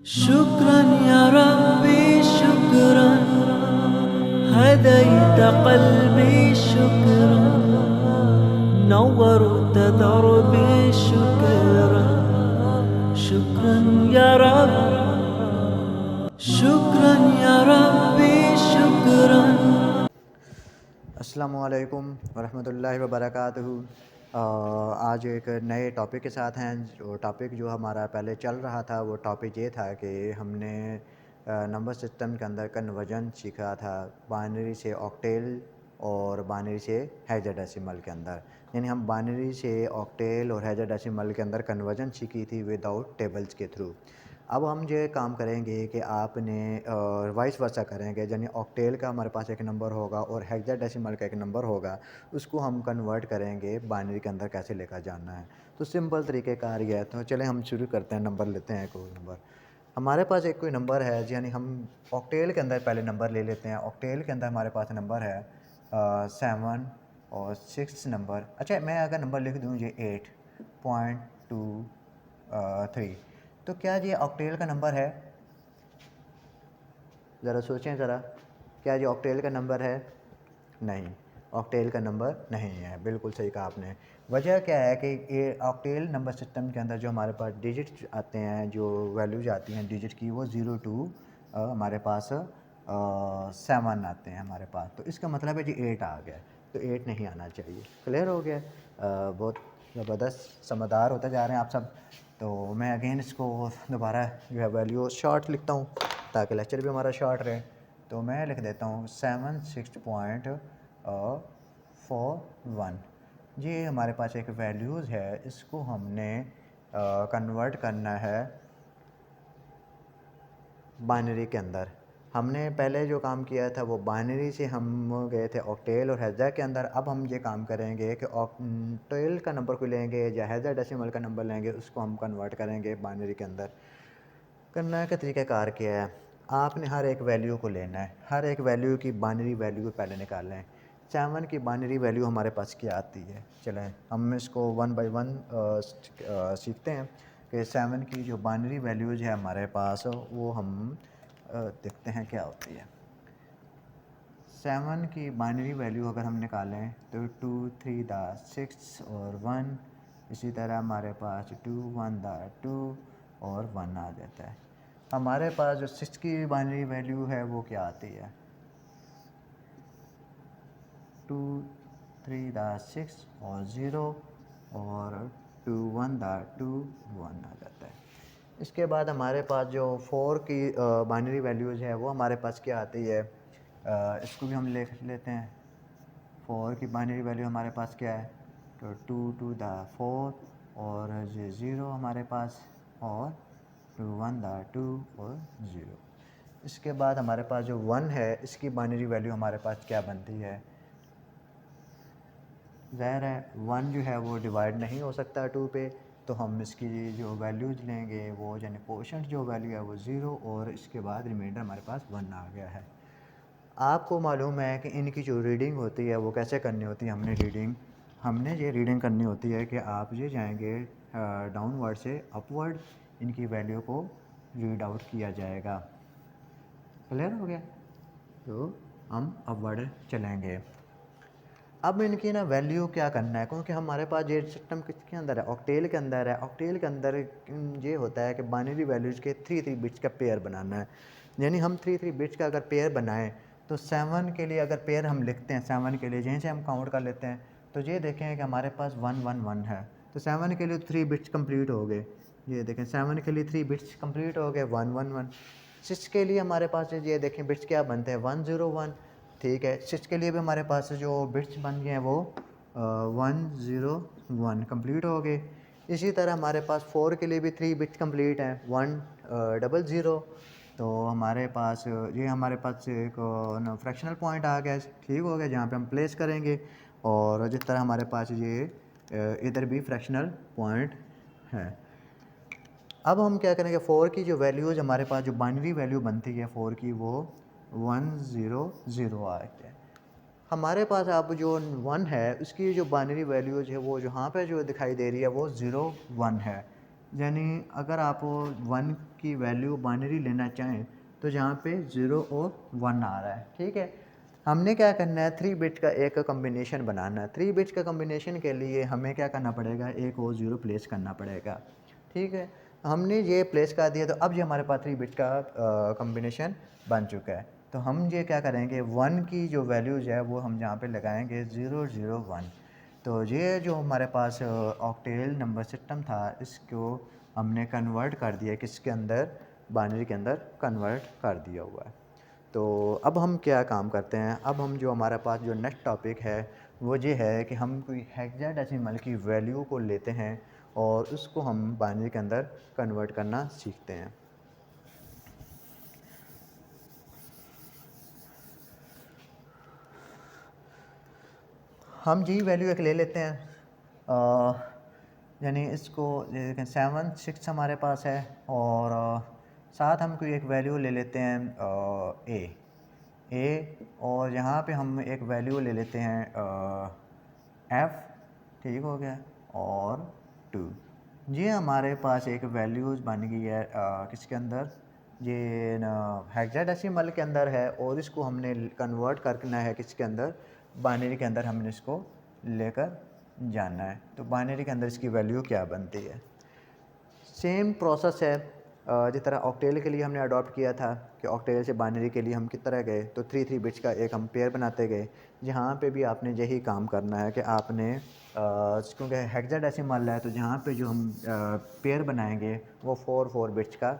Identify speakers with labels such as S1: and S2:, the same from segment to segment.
S1: शुक्रन या रब्बी शुक्रन हदैत क़ल्बी शुक्रन नव्वरत दरबी शुक्रन शुक्रन या रब शुक्रन या रब्बी शुक्रन।
S2: अस्सलामुअलैकुम वरहमतुल्लाहि वबरकातुहू। आज एक नए टॉपिक के साथ हैं। जो टॉपिक जो हमारा पहले चल रहा था वो टॉपिक ये था कि हमने नंबर सिस्टम के अंदर कन्वर्जन सीखा था बाइनरी से ऑक्टेल और बाइनरी से हेक्साडेसिमल के अंदर। यानी हम बाइनरी से ऑक्टेल और हेक्साडेसिमल के अंदर कन्वर्जन सीखी थी विदाउट टेबल्स के थ्रू। अब हम ये काम करेंगे कि आपने वाइस वर्सा करेंगे, यानी ऑक्टेल का हमारे पास एक नंबर होगा और हेक्साडेसिमल का एक नंबर होगा, उसको हम कन्वर्ट करेंगे बाइनरी के अंदर कैसे लेकर जाना है। तो सिंपल तरीक़ेकार ये है। तो चलें हम शुरू करते हैं, नंबर लेते हैं कोई नंबर। हमारे पास एक कोई नंबर है, यानी हम ऑक्टेल के अंदर पहले नंबर ले लेते हैं। ऑक्टेल के अंदर हमारे पास नंबर है 7 और 6 नंबर। अच्छा, मैं अगर नंबर लिख दूँ ये 8.23, तो क्या ये ऑक्टेल का नंबर है? ज़रा सोचें ज़रा, क्या ये ऑक्टेल का नंबर है? नहीं, ऑक्टेल का नंबर नहीं है। बिल्कुल सही कहा आपने। वजह क्या है कि ये ऑक्टेल नंबर सिस्टम के अंदर जो हमारे पास डिजिट आते हैं, जो वैल्यूज आती हैं डिजिट की, वो 0 टू हमारे पास 7 आते हैं हमारे पास। तो इसका मतलब है जी 8 आ गया, तो 8 नहीं आना चाहिए। क्लियर हो गया? बहुत ज़बरदस्त समझदार होते जा रहे हैं आप सब। तो मैं अगेन इसको दोबारा जो है वैल्यू शॉर्ट लिखता हूँ ताकि लेक्चर भी हमारा शॉर्ट रहे। तो मैं लिख देता हूँ 76.41। ये हमारे पास एक वैल्यूज़ है, इसको हमने कन्वर्ट करना है बाइनरी के अंदर। हमने पहले जो काम किया था वो बाइनरी से हम गए थे ऑक्टेल और हेक्सा के अंदर। अब हम ये काम करेंगे कि ऑक्टेल का नंबर को लेंगे या हेक्साडेसिमल का नंबर लेंगे, उसको हम कन्वर्ट करेंगे बाइनरी के अंदर। करने का तरीक़ाकार क्या है? आपने हर एक वैल्यू को लेना है, हर एक वैल्यू की बाइनरी वैल्यू पहले निकालना है। 7 की बाइनरी वैल्यू हमारे पास क्या आती है? चलें हम इसको 1 बाय 1 सीखते हैं कि 7 की जो बाइनरी वैल्यूज़ है हमारे पास, वो हम देखते हैं क्या होती है। 7 की बाइनरी वैल्यू अगर हम निकालें तो 2 3 दा 6 और 1, इसी तरह हमारे पास 2 1 दा 2 और 1 आ जाता है। हमारे पास जो 6 की बाइनरी वैल्यू है वो क्या आती है? 2 3 दा 6 और 0 और 2 1 दा 2 1 आ जाता है। इसके बाद हमारे पास जो 4 की बाइनरी वैल्यूज़ है वो हमारे पास क्या आती है? इसको भी हम लिख लेते हैं। 4 की बाइनरी वैल्यू हमारे पास क्या है? तो 2 2 दा 4 और ये 0 हमारे पास, और 2 1 दा 2 और 0। इसके बाद हमारे पास जो 1 है, इसकी बाइनरी वैल्यू हमारे पास क्या बनती है? ज़ाहिर है 1 जो है वो डिवाइड नहीं हो सकता 2 पे, तो हम इसकी जो वैल्यूज़ लेंगे वो, यानी कोशेंट जो वैल्यू है वो 0 और इसके बाद रिमाइंडर हमारे पास 1 आ गया है। आपको मालूम है कि इनकी जो रीडिंग होती है वो कैसे करनी होती है? हमने ये रीडिंग करनी होती है कि आप ये जाएंगे डाउनवर्ड से अपवर्ड, इनकी वैल्यू को रीड आउट किया जाएगा। क्लियर हो गया? तो हम अपवर्ड चलेंगे। अब इनकी ना वैल्यू क्या करना है, क्योंकि हमारे पास ये सिस्टम किसके अंदर है? ऑक्टेल के अंदर है। ऑक्टेल के अंदर ये होता है कि बाइनरी वैल्यूज़ के 3 बिट्स का पेयर बनाना है। यानी हम 3 बिट्स का अगर पेयर बनाएं तो 7 के लिए अगर पेयर हम लिखते हैं, 7 के लिए यहीं से हम काउंट कर लेते हैं, तो ये देखें कि हमारे पास 1 1 1 है। तो 7 के लिए 3 बिट्स कम्प्लीट हो गए। ये देखें 7 के लिए 3 बिट्स कम्प्लीट हो गए, 1 1 1। 6 के लिए हमारे पास ये देखें बिट्स क्या बनते हैं, 1 0 1। ठीक है, 6 के लिए भी हमारे पास जो बिट्स बन गए हैं वो 1 0 1 कम्प्लीट हो गए। इसी तरह हमारे पास 4 के लिए भी 3 बिट्स कम्प्लीट हैं, 1 0 0। तो हमारे पास ये हमारे पास एक फ्रैक्शनल पॉइंट आ गया, ठीक हो गया, जहाँ पे हम प्लेस करेंगे। और जिस तरह हमारे पास ये इधर भी फ्रैक्शनल पॉइंट है। अब हम क्या करेंगे, 4 की जो वैल्यूज़ हमारे पास जो बाइनरी वैल्यू बनती है 4 की, वो 1 0 0 आते हैं। हमारे पास अब जो 1 है उसकी जो बाइनरी वैल्यूज़ है वो जहाँ पे जो दिखाई दे रही है वो 0 1 है। यानी अगर आप 1 की वैल्यू बाइनरी लेना चाहें तो जहाँ पे 0 और 1 आ रहा है, ठीक है। हमने क्या करना है, 3 बिट का एक कॉम्बिनेशन बनाना है। 3 बिट का कॉम्बिनेशन के लिए हमें क्या करना पड़ेगा, एक और 0 प्लेस करना पड़ेगा, ठीक है। हमने ये प्लेस कर दिया तो अब ये हमारे पास 3 बिट का कॉम्बिनेशन बन चुका है। तो हम ये क्या करेंगे, 1 की जो वैल्यूज़ है वो हम यहाँ पे लगाएंगे 001। तो ये जो हमारे पास ऑक्टेल नंबर सिस्टम था, इसको हमने कन्वर्ट कर दिया किसके अंदर, बाइनरी के अंदर कन्वर्ट कर दिया हुआ है। तो अब हम क्या काम करते हैं, अब हम जो हमारे पास जो नेक्स्ट टॉपिक है वो ये है कि हम कोई हेक्साडेसिमल की वैल्यू को लेते हैं और उसको हम बाइनरी के अंदर कन्वर्ट करना सीखते हैं। हम जी वैल्यू एक ले लेते हैं, यानी इसको देखें 7 6 हमारे पास है और साथ हम कोई एक वैल्यू ले लेते हैं ए और यहाँ पे हम एक वैल्यू ले लेते हैं एफ, ठीक हो गया, और 2। ये हमारे पास एक वैल्यूज़ बन गई है किसके अंदर, ये हेक्साडेसिमल के अंदर है और इसको हमने कन्वर्ट करना है किसके अंदर, बाइनरी के अंदर हमने इसको लेकर जाना है। तो बाइनरी के अंदर इसकी वैल्यू क्या बनती है, सेम प्रोसेस है जिस तरह ऑक्टेल के लिए हमने अडॉप्ट किया था कि ऑक्टेल से बाइनरी के लिए हम किस तरह गए, तो 3 बिट्स का एक हम पेयर बनाते गए। जहाँ पे भी आपने यही काम करना है कि आपने क्योंकि हेक्साडेसिमल है तो जहाँ पे जो हम पेयर बनाएंगे वो 4 बिट्स का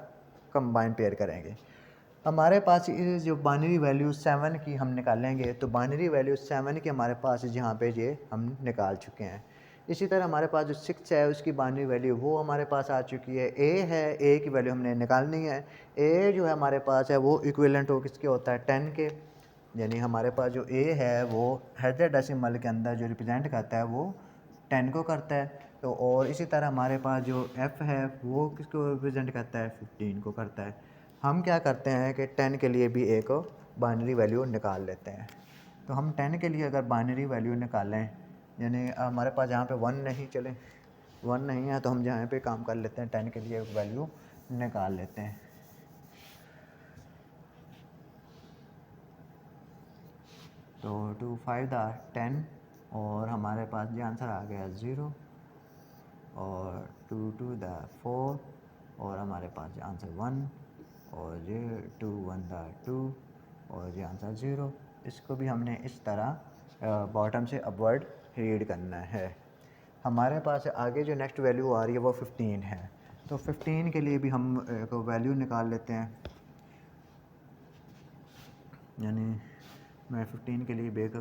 S2: कंबाइन पेयर करेंगे। हमारे पास ये जो बाइनरी वैल्यू 7 की हम निकालेंगे, तो बाइनरी वैल्यू 7 की हमारे पास जहाँ पे ये हम निकाल चुके हैं। इसी तरह हमारे पास जो 6 है उसकी बाइनरी वैल्यू वो हमारे पास आ चुकी है। ए है, ए की वैल्यू हमने निकालनी है। ए जो है हमारे पास है वो इक्विवेलेंट हो किसके होता है, 10 के। यानी हमारे पास जो ए है वो हेक्साडेसिमल के अंदर जो रिप्रेजेंट करता है वो 10 को करता है। तो और इसी तरह हमारे पास जो एफ़ है वो किसको रिप्रेजेंट करता है, 15 को करता है। हम क्या करते हैं कि 10 के लिए भी एक बाइनरी वैल्यू निकाल लेते हैं। तो हम 10 के लिए अगर बाइनरी वैल्यू निकालें, यानी हमारे पास जहाँ पे 1 नहीं, चले 1 नहीं है तो हम जहाँ पे काम कर लेते हैं 10 के लिए वैल्यू निकाल लेते हैं। तो 2 5 10 और हमारे पास ये आंसर आ गया 0 और 2 2 4 और हमारे पास आंसर 1 और ये 2 1 2 और ये आंसर 0। इसको भी हमने इस तरह बॉटम से अपवर्ड रीड करना है। हमारे पास आगे जो नेक्स्ट वैल्यू आ रही है वो 15 है। तो 15 के लिए भी हम एक वैल्यू निकाल लेते हैं, यानी मैं 15 के लिए बेक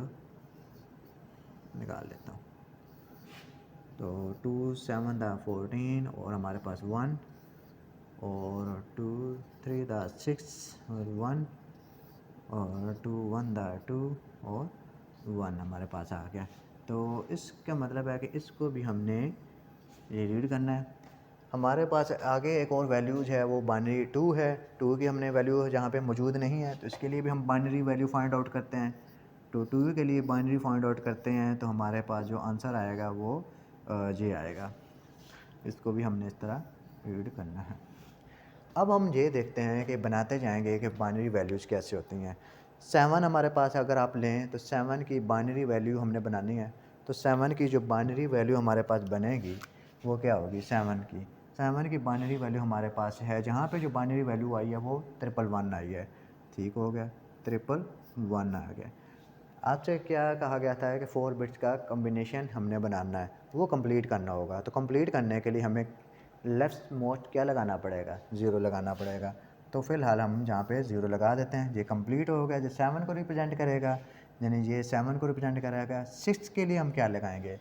S2: निकाल लेता हूँ। तो 2 7 14 और हमारे पास 1 और 2 3 6 और 1 और 2 1 2 और 1 हमारे पास आ गया। तो इसका मतलब है कि इसको भी हमने ये रीड करना है। हमारे पास आगे एक और वैल्यूज़ है वो बाइनरी 2 है। 2 की हमने वैल्यू जहाँ पे मौजूद नहीं है तो इसके लिए भी हम बाइनरी वैल्यू फाइंड आउट करते हैं। तो 2 के लिए बाइनरी फाइंड आउट करते हैं तो हमारे पास जो आंसर आएगा वो ये आएगा। इसको भी हमने इस तरह रीड करना है। अब हम ये देखते हैं कि बनाते जाएंगे कि बाइनरी वैल्यूज़ कैसे होती हैं। 7 हमारे पास अगर आप लें तो 7 की बाइनरी वैल्यू हमने बनानी है। तो 7 की जो बाइनरी वैल्यू हमारे पास बनेगी वो क्या होगी, 7 की बाइनरी वैल्यू हमारे पास है, जहाँ पे जो बाइनरी वैल्यू आई है वो 111 आई है, ठीक हो गया, 111 आ गया। आपसे क्या कहा गया था कि 4 बिट्स का कॉम्बिनेशन हमने बनाना है, वो कंप्लीट करना होगा। तो कंप्लीट करने के लिए हमें लेफ्ट मोस्ट क्या लगाना पड़ेगा, 0 लगाना पड़ेगा। तो फ़िलहाल हम जहाँ पे 0 लगा देते हैं। ये कंप्लीट हो गया, जो 7 को रिप्रेजेंट करेगा, यानी ये 7 को रिप्रेजेंट करेगा। 6 के लिए हम क्या लगाएंगे,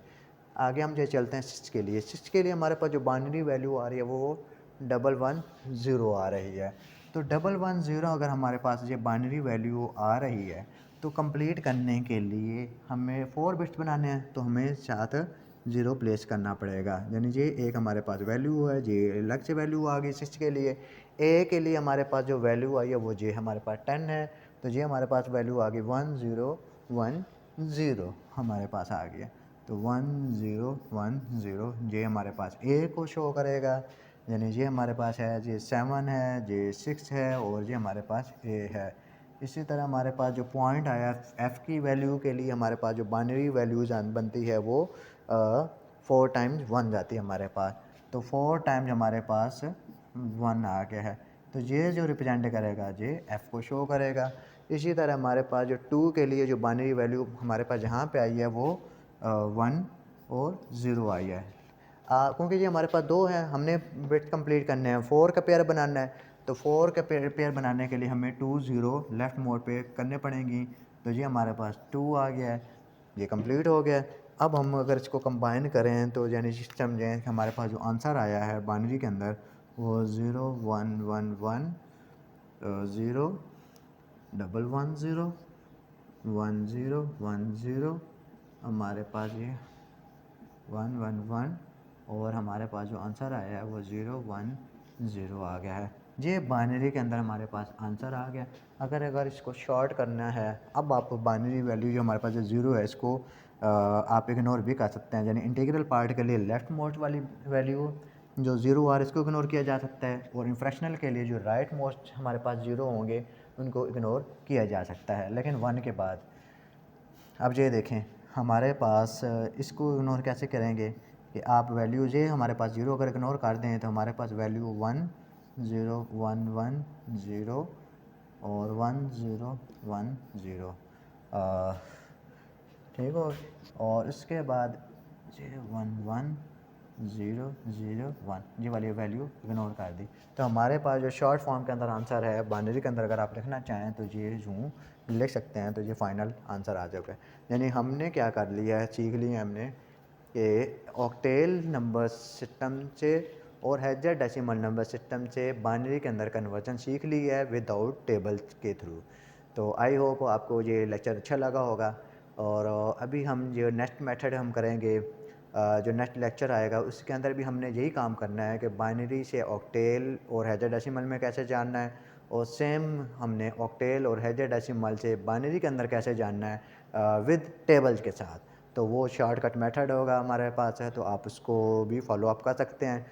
S2: आगे हम जो चलते हैं 6 के लिए। 6 के लिए हमारे पास जो बाइनरी वैल्यू आ रही है वो 110 आ रही है। तो 110 अगर हमारे पास ये बाइनरी वैल्यू आ रही है तो कंप्लीट करने के लिए हमें 4 बिट्स बनाने हैं, तो हमें साथ 0 प्लेस करना पड़ेगा। यानी ये एक हमारे पास वैल्यू है, ये अलग से वैल्यू आ गई 6 के लिए। ए के लिए हमारे पास जो वैल्यू आई है वो ये हमारे पास 10 है, तो ये हमारे पास वैल्यू आ गई 1010 हमारे पास आ गया। तो 1010 ये हमारे पास ए को शो करेगा। यानी ये हमारे पास है, ये 7 है, ये 6 है और ये हमारे पास ए है। इसी तरह हमारे पास जो पॉइंट आया एफ़ की वैल्यू के लिए हमारे पास जो बाइनरी वैल्यूज बनती है वो 4 टाइम्स 1 जाती है हमारे पास। तो 4 टाइम्स हमारे पास 1 आ गया है, तो ये जो रिप्रेजेंट करेगा ये एफ़ को शो करेगा। इसी तरह हमारे पास जो 2 के लिए जो बाइनरी वैल्यू हमारे पास जहाँ पे आई है वो 1 और 0 आई है। क्योंकि ये हमारे पास 2 हैं, हमने बिट कंप्लीट करने हैं, 4 का पेयर बनाना है, तो 4 का पेयर बनाने के लिए हमें 2 0 लेफ़्ट मोड पे करने पड़ेंगी। तो ये हमारे पास 2 आ गया है, ये कंप्लीट हो गया। अब हम अगर इसको कंबाइन करें तो यानी समझें कि हमारे पास जो आंसर आया है बाइनरी के अंदर वो 0 1 1 1 0 1 1 0 1 0 1 0, हमारे पास ये 1 1 1 और हमारे पास जो आंसर आया है वो 0 1 0 आ गया है। ये बाइनरी के अंदर हमारे पास आंसर आ गया। अगर इसको शॉर्ट करना है, अब आप बाइनरी वैल्यू जो हमारे पास जो 0 है इसको आप इग्नोर भी कर सकते हैं। यानी इंटीग्रल पार्ट के लिए लेफ़्ट मोस्ट वाली वैल्यू जो 0 आ रहा है इसको इग्नोर किया जा सकता है, और फ्रैक्शनल के लिए जो राइट मोस्ट हमारे पास 0 होंगे उनको इग्नोर किया जा सकता है, लेकिन 1 के बाद। अब ये देखें हमारे पास इसको इग्नोर कैसे करेंगे कि आप वैल्यू ये हमारे पास 0 अगर इग्नोर कर दें तो हमारे पास वैल्यू 1 0 1 1 0 और 1 0 1 0 ठीक हो। और इसके बाद ये 1 1 0 0 1 ये वाली वैल्यू इग्नोर कर दी। तो हमारे पास जो शॉर्ट फॉर्म के अंदर आंसर है बाइनरी के अंदर अगर आप लिखना चाहें तो ये यूँ लिख सकते हैं, तो ये फ़ाइनल आंसर आ जाएगा। यानी हमने क्या कर लिया है, सीख लिया हमने कि ऑक्टेल नंबर सिस्टम से और हेक्साडेसिमल नंबर सिस्टम से बाइनरी के अंदर कन्वर्जन सीख ली है विदाउट टेबल्स के थ्रू। तो आई होप आपको ये लेक्चर अच्छा लगा होगा। और अभी हम जो नेक्स्ट मेथड हम करेंगे, जो नेक्स्ट लेक्चर आएगा उसके अंदर भी हमने यही काम करना है कि बाइनरी से ऑक्टेल और हेक्साडेसिमल में कैसे जानना है, और सेम हमने ऑक्टेल और हेक्साडेसिमल से बाइनरी के अंदर कैसे जानना है विद टेबल्स के साथ। तो वो शॉर्टकट मेथड होगा हमारे पास है, तो आप उसको भी फॉलो अप कर सकते हैं।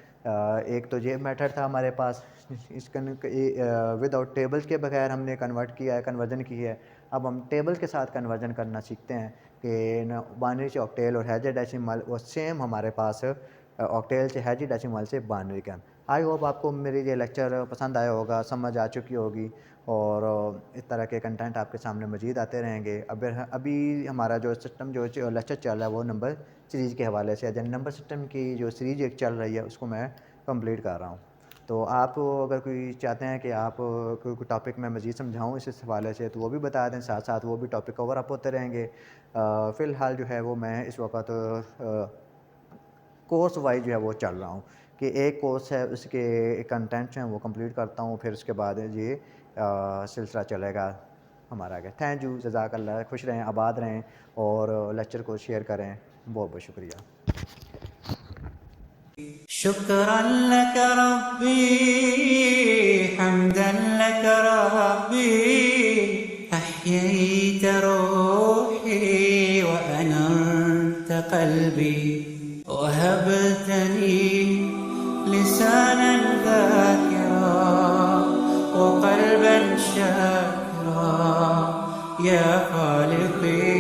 S2: एक तो ये मेथड था हमारे पास, विदाउट टेबल्स के बगैर हमने कन्वर्जन की है। अब हम टेबल के साथ कन्वर्जन करना सीखते हैं कि बाइनरी से ऑक्टेल और हेक्साडेसिमल, और सेम हमारे पास ऑक्टेल से हेक्साडेसिमल से बाइनरी का। आई होप आपको मेरी ये लेक्चर पसंद आया होगा, समझ आ चुकी होगी, और इस तरह के कंटेंट आपके सामने मज़ीद आते रहेंगे। अभी हमारा जो सिस्टम जो लेक्चर चल रहा है वो नंबर सीरीज़ के हवाले से है। नंबर सिस्टम की जो सीरीज़ एक चल रही है उसको मैं कंप्लीट कर रहा हूँ। तो आप अगर कोई चाहते हैं कि आप कोई टॉपिक मैं मज़ीद समझाऊँ इस हवाले से तो वो भी बता दें, साथ साथ वो भी टॉपिक कवर अप होते रहेंगे। फ़िलहाल जो है वो मैं इस वक्त कोर्स वाइज जो है वो चल रहा हूँ कि एक कोर्स है उसके कंटेंट्स हैं वो कंप्लीट करता हूँ, फिर उसके बाद ये सिलसिला चलेगा हमारा आगे। थैंक यू, जज़ाकल्लाह, खुश रहें, आबाद रहें और लेक्चर को शेयर करें। बहुत बहुत शुक्रिया।
S1: शुक्रन लक रब्बी हम्दन लक रब्बी अह्यैत रूही व अनरत क़ल्बी वहबतनी लिसानन ज़ाकिरा व क़ल्बन शाकिरा या ख़ालिक़ी